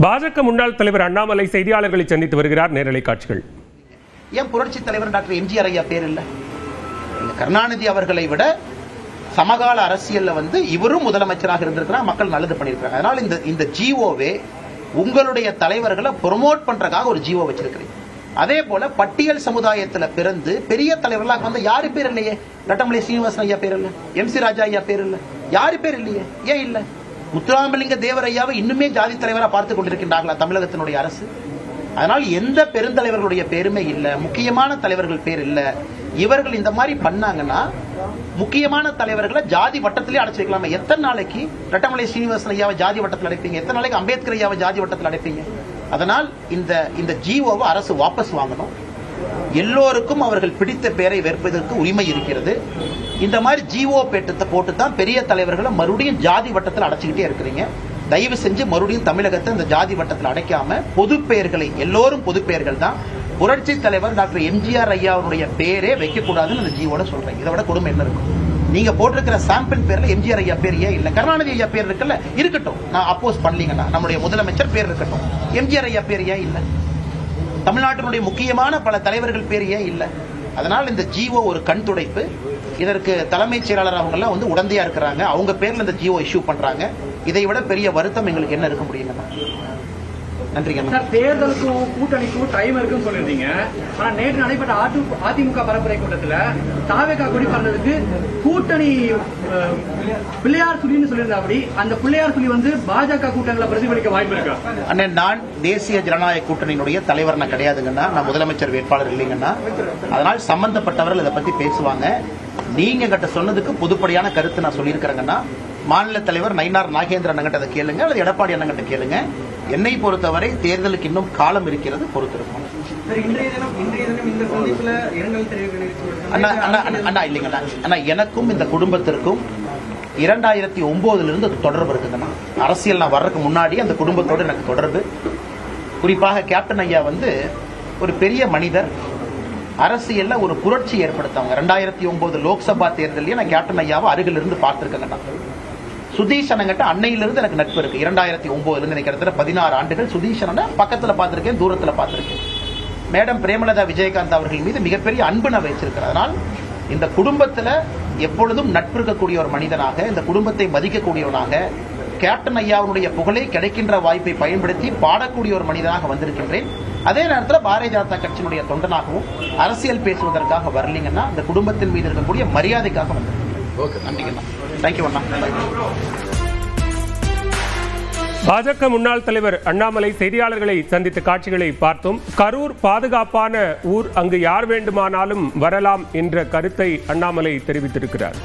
பாஜக முன்னாள் தலைவர் அண்ணாமலை செய்தியாளர்களை சந்தித்து வருகிறார். நேரலை காட்சிகள். ஏன் புரட்சி தலைவர் டாக்டர் எம்ஜிஆர் ஐயா பேர் இல்ல? கருணாநிதி அவர்களை விட சமகால அரசியல்ல இவரும் முதலமைச்சராக இருந்திருக்கிறார், மக்கள் நல்லது பண்ணிருக்காங்க. அதனால இந்த ஜிஓவே உங்களுடைய தலைவர்களை ப்ரொமோட் பண்றதுக்காக ஒரு ஜிஓ வச்சிருக்கிறீங்க. அதே போல பட்டியல் சமுதாயத்துல பிறந்து பெரிய தலைவர்களாக யாரு பேர் இல்லையே? ரட்டமலை சீனிவாசன் ஐயா பேர் இல்ல, எம் சி ராஜா ஐயா பேர் இல்ல, யாரு பேர் இல்லையே? ஏன் இல்ல? முத்துராமலிங்க தேவர் ஐயாவை இன்னுமே ஜாதி தலைவராக பார்த்துக் கொண்டிருக்கின்றார்களா தமிழகத்தினுடைய அரசு? அதனால் எந்த பெருந்தலைவர்களுடைய பேருமே இல்ல, முக்கியமான தலைவர்கள் பேர் இல்ல. இவர்கள் இந்த மாதிரி பண்ணாங்கன்னா முக்கியமான தலைவர்களை ஜாதி வட்டத்திலே அடைச்சு வைக்கலாமா? எத்தனை நாளைக்கு ரட்டமலை சீனிவாசன் ஐயாவை ஜாதி வட்டத்தில் அடைப்பீங்க? எத்தனை நாளைக்கு அம்பேத்கர் ஐயாவை ஜாதி வட்டத்தில் அடைப்பீங்க? அதனால் இந்த ஜிஓவை அரசு வாபஸ் வாங்கணும். எல்லோருக்கும் அவர்கள் பிடித்த பெயரை வெறுப்பதற்கு உரிமை இருக்கிறது. இந்த மாதிரி ஜிஓ பேட்டத்தை போட்டு தான் பெரிய தலைவர்களை மறுபடியும் ஜாதி வட்டத்தில் அடைச்சுக்கிட்டே இருக்கிறீங்க. தயவு செஞ்சு மறுபடியும் தமிழகத்தை இந்த ஜாதி வட்டத்தில் அடைக்காம பொது பெயர்களை, எல்லோரும் பொது பெயர்கள் தான். புரட்சி தலைவர் டாக்டர் எம்ஜிஆர் ஐயாவுடைய பேரே வைக்கக்கூடாதுன்னு அந்த ஜிஓட சொல்றேன். இதை விட கொடுமை என்ன இருக்கும்? நீங்க போட்டிருக்கிற சாம்பிள் பேர்ல எம்ஜிஆர் ஐயா பேர் ஏன் இல்ல? கருணாநிதி ஐயா பேர் இருக்குல்ல, இருக்கட்டும், நான் அப்போஸ் பண்ணலீங்கன்னா நம்முடைய முதலமைச்சர் பேர் இருக்கட்டும். எம்ஜிஆர் ஐயா பேர் ஏன் இல்ல? தமிழ்நாட்டினுடைய முக்கியமான பல தலைவர்கள் பேர் ஏன் இல்ல? அதனால் இந்த ஜிஓ ஒரு கண் துடைப்பு. இதற்கு தலைமைச் செயலாளர் அவங்க எல்லாம் உடந்தையா இருக்கிறாங்க. அவங்க பேர்ல இந்த ஜிஓ இஷ்யூ பண்றாங்க. இதை விட பெரிய வருத்தம் எங்களுக்கு என்ன இருக்க முடியுங்க? நன்றிங்க. தேர்தலுக்கும் கூட்டணிக்கும் டைம் இருக்குன்னு சொல்லிருந்தீங்க. ஆனா நேற்று நடைபெற்ற அதிமுக பரப்புரை கூட்டத்தில் தாவேகா கொடி பறந்ததுக்கு கூட்டணி பிள்ளையார் சுழின்னு சொல்லியிருந்தபடி அந்த பிள்ளையார் சுழி பாஜக கூட்டங்களை பிரதிபலிக்க வாய்ப்பு இருக்கா? அண்ணே, நான் தேசிய ஜனநாயக கூட்டணியினுடைய தலைவர் நான் கிடையாதுங்கன்னா, நான் முதலமைச்சர் வேட்பாளர் இல்லைங்கன்னா. அதனால் சம்பந்தப்பட்டவர்கள் இதை பத்தி பேசுவாங்க. நீங்க கிட்ட சொன்னதுக்கு பொதுப்படையான கருத்து நான் சொல்லியிருக்கிறேங்கன்னா, மாநில தலைவர் நயினார் நாகேந்திரன் அண்ணங்கிட்ட அதை கேளுங்க, அல்லது எடப்பாடி அண்ணங்கிட்ட கேளுங்க. என்னை பொறுத்தவரை தேர்தலுக்கு இன்னும் காலம் இருக்கிறது, பொறுத்திருக்கும். அண்ணா இல்லைங்கண்ணா, அண்ணா எனக்கும் இந்த குடும்பத்திற்கும் 2009 தொடர்பு இருக்குங்கண்ணா. அரசியல் நான் வர்றதுக்கு முன்னாடி அந்த குடும்பத்தோடு எனக்கு தொடர்பு. குறிப்பாக கேப்டன் ஐயா ஒரு பெரிய மனிதர், அரசியல்ல ஒரு புரட்சி ஏற்படுத்தவங்க. 2009 லோக்சபா தேர்தலையே நான் கேப்டன் ஐயாவை அருகில் இருந்து பார்த்திருக்கேங்கண்ணா. சுதீஷ் அண்ணங்கிட்ட அன்னையிலிருந்து எனக்கு நட்பு இருக்கு. 2009 நினைக்கிறதுல 16 ஆண்டுகள் சுதீஷ் அண்ணன் பக்கத்துல பார்த்திருக்கேன், தூரத்துல பார்த்திருக்கேன். மேடம் பிரேமலதா விஜயகாந்த் அவர்கள் மீது மிகப்பெரிய அன்பு நான் வச்சிருக்கிறேன். அதனால் இந்த குடும்பத்துல எப்பொழுதும் நட்பு இருக்கக்கூடிய ஒரு மனிதனாக, இந்த குடும்பத்தை மதிக்கக்கூடியவனாக, கேப்டன் ஐயாவுடைய புகழை கிடைக்கின்ற வாய்ப்பை பயன்படுத்தி பாடக்கூடிய ஒரு மனிதனாக வந்திருக்கின்றேன். அதே நேரத்தில் பாரதிய ஜனதா கட்சியினுடைய தொண்டனாகவும் அரசியல் பேசுவதற்காக வரலீங்கன்னா, இந்த குடும்பத்தின் மீது இருக்கக்கூடிய மரியாதைக்காக வந்திருக்கேன். நன்றிங்கண்ணா. தேங்க்யூ அண்ணா. பாஜக முன்னாள் தலைவர் அண்ணாமலை செய்தியாளர்களை சந்தித்த காட்சிகளை பார்த்தோம். கரூர் பாதுகாப்பான ஊர், அங்கு யார் வேண்டுமானாலும் வரலாம் என்ற கருத்தை அண்ணாமலை தெரிவித்திருக்கிறார்.